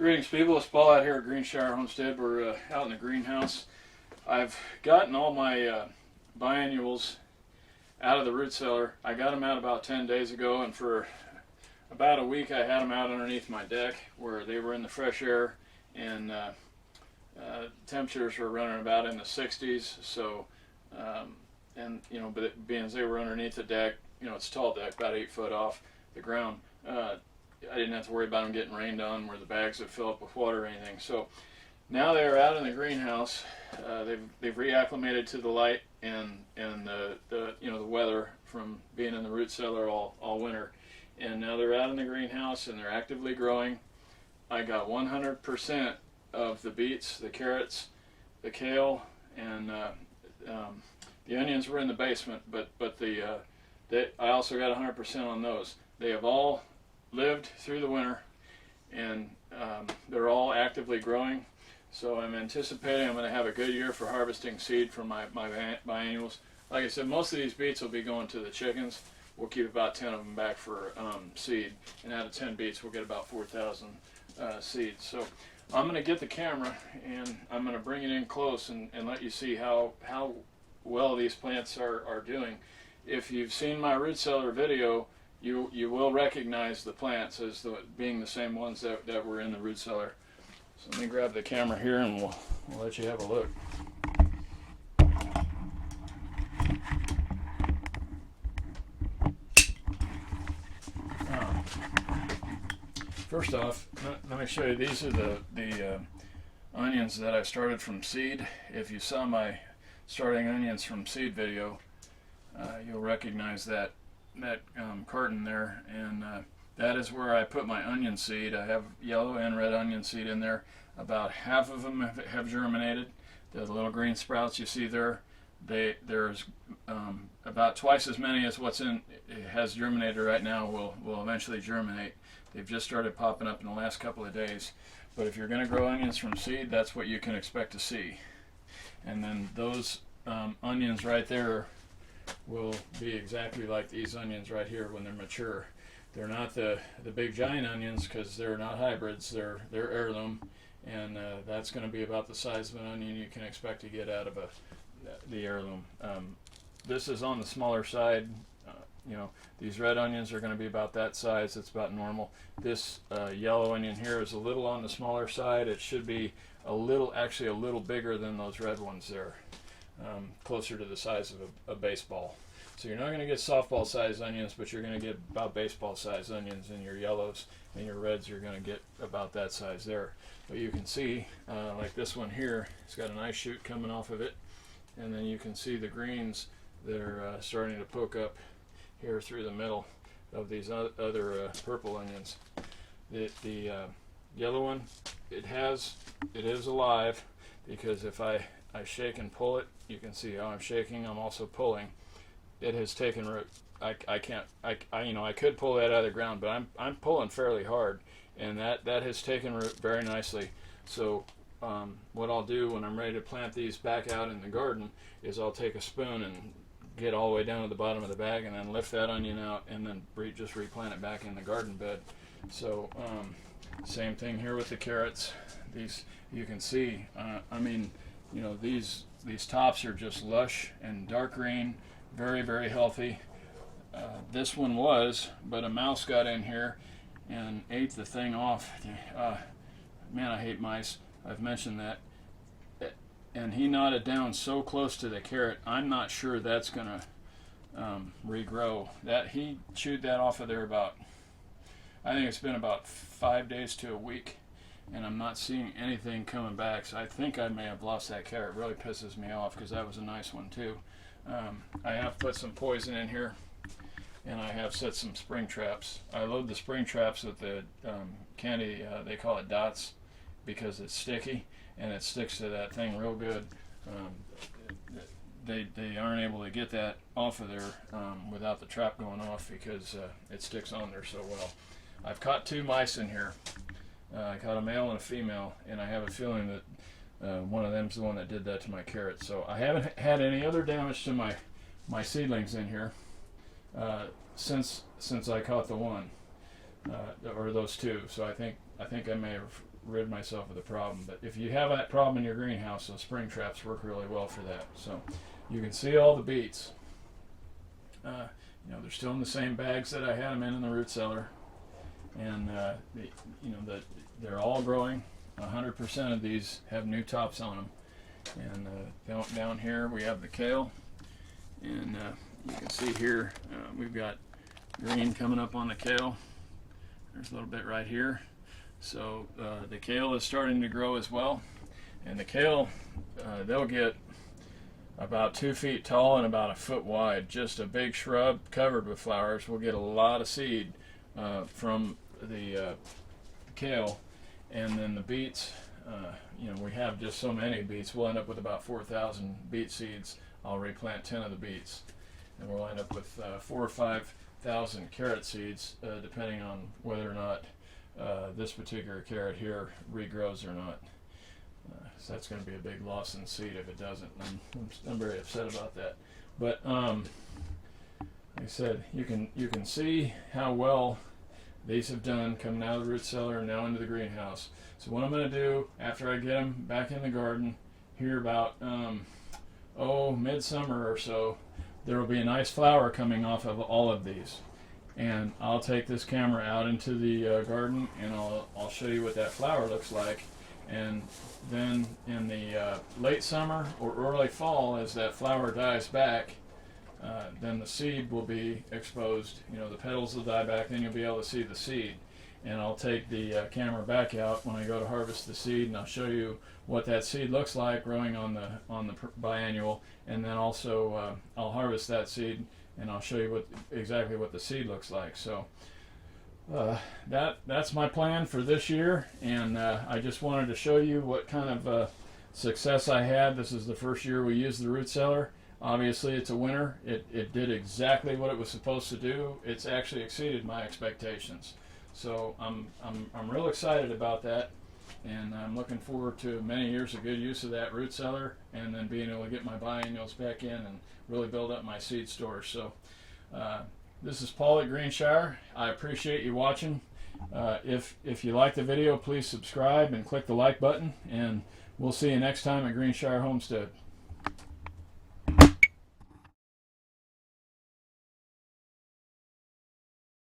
Greetings, people. It's Paul out here at Green Shower Homestead. We're out in the greenhouse. I've gotten all my biennials out of the root cellar. I got them out about 10 days ago, and for about a week I had them out underneath my deck where they were in the fresh air, and temperatures were running about in the 60s. So, and you know, but being as they were underneath the deck, you know, it's a tall deck, about 8 foot off the ground. I didn't have to worry about them getting rained on where the bags would fill up with water or anything. So now they're out in the greenhouse. They've reacclimated to the light and the you know, the weather from being in the root cellar all winter. And now they're out in the greenhouse and they're actively growing. I got 100% of the beets, the carrots, the kale, and the onions were in the basement, but I also got 100% on those. They have all lived through the winter, and they're all actively growing. So I'm anticipating I'm going to have a good year for harvesting seed from my biennials. Like I said, most of these beets will be going to the chickens. We'll keep about 10 of them back for seed, and out of 10 beets we'll get about 4,000 seeds. So I'm going to get the camera and I'm going to bring it in close and let you see how well these plants are doing. If you've seen my root cellar video, you will recognize the plants as being the same ones that were in the root cellar. So let me grab the camera here and we'll let you have a look. First off, let me show you, these are the onions that I started from seed. If you saw my starting onions from seed video, you'll recognize that carton there, and that is where I put my onion seed. I have yellow and red onion seed in there. About half of them have germinated. The little green sprouts you see there, there's about twice as many as what's in has germinated right now will eventually germinate. They've just started popping up in the last couple of days. But if you're going to grow onions from seed, that's what you can expect to see. And then those onions right there will be exactly like these onions right here when they're mature. They're not the big giant onions because they're not hybrids. They're heirloom, and that's going to be about the size of an onion you can expect to get out of the heirloom. This is on the smaller side. You know, these red onions are going to be about that size. It's about normal. This yellow onion here is a little on the smaller side. It should be actually a little bigger than those red ones there. Closer to the size of a baseball. So you're not going to get softball sized onions, but you're going to get about baseball sized onions, in your yellows, and your reds you're going to get about that size there. But you can see, like this one here, it's got a nice shoot coming off of it, and then you can see the greens that are starting to poke up here through the middle of these other purple onions. The yellow one, it is alive, because if I shake and pull it, you can see how I'm shaking. I'm also pulling. It has taken root. I can't. I could pull that out of the ground, but I'm pulling fairly hard, and that has taken root very nicely. So what I'll do when I'm ready to plant these back out in the garden is I'll take a spoon and get all the way down to the bottom of the bag, and then lift that onion out, and then just replant it back in the garden bed. So same thing here with the carrots. These, you can see. I mean, you know, these tops are just lush and dark green, very, very healthy. This one was, but a mouse got in here and ate the thing off. Man, I hate mice. I've mentioned that. And he gnawed down so close to the carrot, I'm not sure that's gonna regrow. That he chewed that off of there about, I think it's been about 5 days to a week, and I'm not seeing anything coming back. So I think I may have lost that carrot. It really pisses me off because that was a nice one too. I have put some poison in here, and I have set some spring traps. I load the spring traps with the candy, they call it dots, because it's sticky and it sticks to that thing real good. They aren't able to get that off of there without the trap going off, because it sticks on there so well. I've caught 2 mice in here. I caught a male and a female, and I have a feeling that one of them's the one that did that to my carrots. So I haven't had any other damage to my seedlings in here since I caught the one or those 2. So I think I may have rid myself of the problem. But if you have that problem in your greenhouse, those spring traps work really well for that. So you can see all the beets. They're still in the same bags that I had them in the root cellar, and they're all growing. 100% of these have new tops on them. And down here we have the kale, and you can see here we've got green coming up on the kale. There's a little bit right here. So the kale is starting to grow as well, and the kale they'll get about 2 feet tall and about a foot wide. Just a big shrub covered with flowers. We'll get a lot of seed from the kale, and then the beets. We have just so many beets. We'll end up with about 4,000 beet seeds. I'll replant 10 of the beets, and we'll end up with 4,000 or 5,000 carrot seeds, depending on whether or not this particular carrot here regrows or not. So that's going to be a big loss in seed if it doesn't. I'm very upset about that. But like I said, you can see how well these have done coming out of the root cellar and now into the greenhouse. So what I'm going to do after I get them back in the garden here about midsummer or so, there will be a nice flower coming off of all of these. And I'll take this camera out into the garden, and I'll show you what that flower looks like. And then in the late summer or early fall, as that flower dies back, then the seed will be exposed. The petals will die back, then you'll be able to see the seed. And I'll take the camera back out when I go to harvest the seed, and I'll show you what that seed looks like growing on the biannual. And then also I'll harvest that seed, and I'll show you exactly what the seed looks like. So that's my plan for this year, and I just wanted to show you what kind of success I had. This is the first year we used the root cellar. Obviously it's a winner. It did exactly what it was supposed to do. It's actually exceeded my expectations. So I'm real excited about that, and I'm looking forward to many years of good use of that root cellar, and then being able to get my biennials back in and really build up my seed storage. So this is Paul at Greenshire. I appreciate you watching. If you like the video, please subscribe and click the like button, and we'll see you next time at Greenshire Homestead.